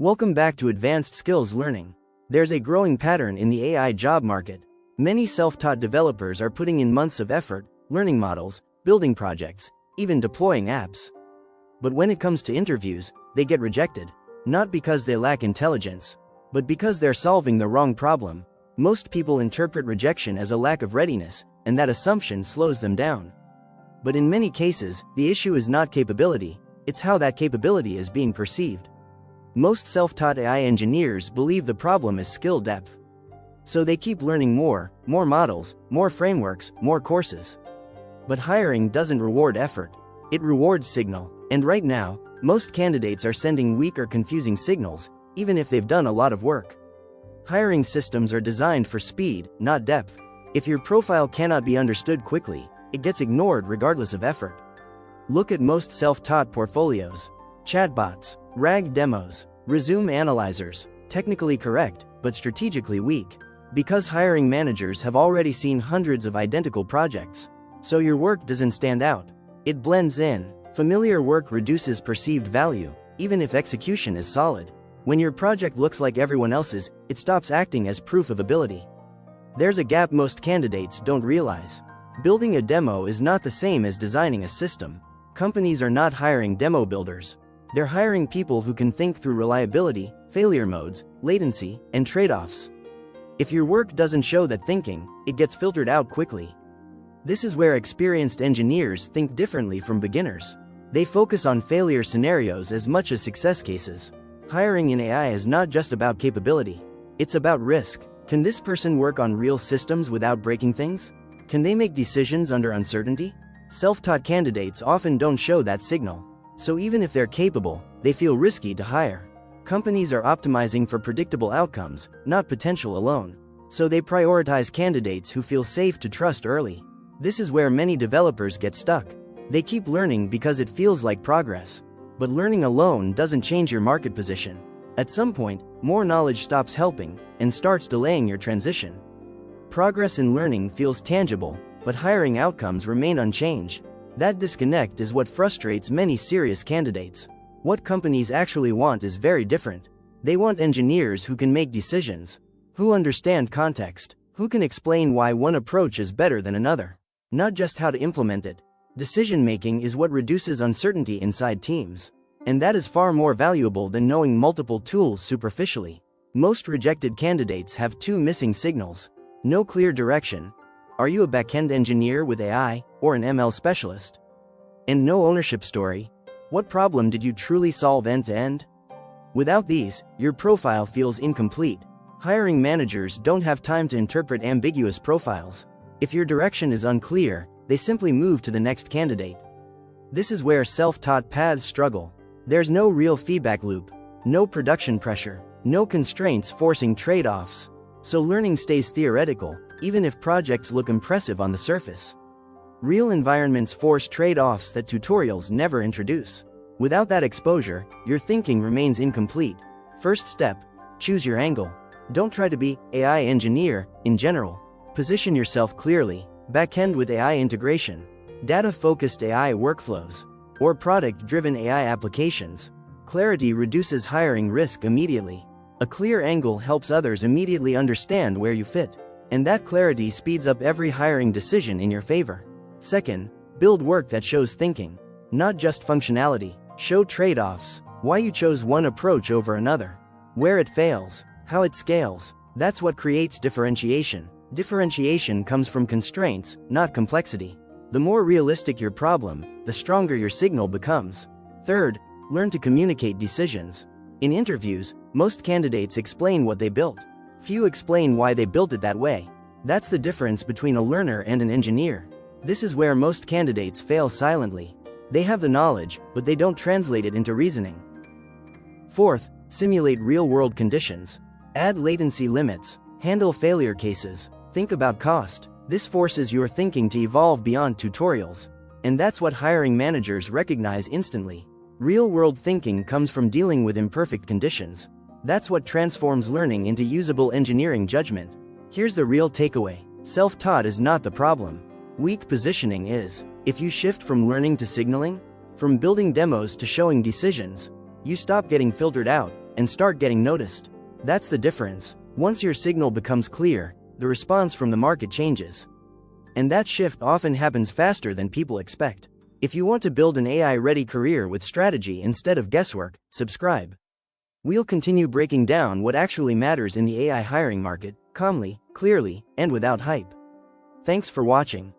Welcome back to Advanced Skills Learning. There's a growing pattern in the AI job market. Many self-taught developers are putting in months of effort, learning models, building projects, even deploying apps. But when it comes to interviews, they get rejected. Not because they lack intelligence, but because they're solving the wrong problem. Most people interpret rejection as a lack of readiness, and that assumption slows them down. But in many cases, the issue is not capability, it's how that capability is being perceived. Most self-taught AI engineers believe the problem is skill depth. So they keep learning more models, more frameworks, more courses. But hiring doesn't reward effort. It rewards signal. And right now, most candidates are sending weak or confusing signals, even if they've done a lot of work. Hiring systems are designed for speed, not depth. If your profile cannot be understood quickly, it gets ignored regardless of effort. Look at most self-taught portfolios. Chatbots, RAG demos, resume analyzers, technically correct, but strategically weak. Because hiring managers have already seen hundreds of identical projects. So your work doesn't stand out. It blends in. Familiar work reduces perceived value, even if execution is solid. When your project looks like everyone else's, it stops acting as proof of ability. There's a gap most candidates don't realize. Building a demo is not the same as designing a system. Companies are not hiring demo builders. They're hiring people who can think through reliability, failure modes, latency, and trade-offs. If your work doesn't show that thinking, it gets filtered out quickly. This is where experienced engineers think differently from beginners. They focus on failure scenarios as much as success cases. Hiring in AI is not just about capability. It's about risk. Can this person work on real systems without breaking things? Can they make decisions under uncertainty? Self-taught candidates often don't show that signal. So even if they're capable, they feel risky to hire. Companies are optimizing for predictable outcomes, not potential alone. So they prioritize candidates who feel safe to trust early. This is where many developers get stuck. They keep learning because it feels like progress. But learning alone doesn't change your market position. At some point, more knowledge stops helping and starts delaying your transition. Progress in learning feels tangible, but hiring outcomes remain unchanged. That disconnect is what frustrates many serious candidates. What companies actually want is very different. They want engineers who can make decisions, who understand context, who can explain why one approach is better than another, not just how to implement it. Decision-making is what reduces uncertainty inside teams. And that is far more valuable than knowing multiple tools superficially. Most rejected candidates have two missing signals. No clear direction. Are you a backend engineer with AI, or an ML specialist? And no ownership story. What problem did you truly solve end-to-end? Without these, your profile feels incomplete. Hiring managers don't have time to interpret ambiguous profiles. If your direction is unclear, they simply move to the next candidate. This is where self-taught paths struggle. There's no real feedback loop, no production pressure, no constraints forcing trade-offs. So learning stays theoretical, even if projects look impressive on the surface. Real environments force trade-offs that tutorials never introduce. Without that exposure, your thinking remains incomplete. First step, choose your angle. Don't try to be AI engineer in general. Position yourself clearly, backend with AI integration, data-focused AI workflows, or product-driven AI applications. Clarity reduces hiring risk immediately. A clear angle helps others immediately understand where you fit. And that clarity speeds up every hiring decision in your favor. Second, build work that shows thinking, not just functionality. Show trade-offs, why you chose one approach over another, where it fails, how it scales. That's what creates differentiation. Differentiation comes from constraints, not complexity. The more realistic your problem, the stronger your signal becomes. Third, learn to communicate decisions. In interviews, most candidates explain what they built. Few explain why they built it that way. That's the difference between a learner and an engineer. This is where most candidates fail silently. They have the knowledge, but they don't translate it into reasoning. Fourth, simulate real-world conditions. Add latency limits. Handle failure cases. Think about cost. This forces your thinking to evolve beyond tutorials. And that's what hiring managers recognize instantly. Real-world thinking comes from dealing with imperfect conditions. That's what transforms learning into usable engineering judgment. Here's the real takeaway. Self-taught is not the problem. Weak positioning is. If you shift from learning to signaling, from building demos to showing decisions, you stop getting filtered out and start getting noticed. That's the difference. Once your signal becomes clear, the response from the market changes. And that shift often happens faster than people expect. If you want to build an AI-ready career with strategy instead of guesswork, subscribe. We'll continue breaking down what actually matters in the AI hiring market, calmly, clearly, and without hype. Thanks for watching.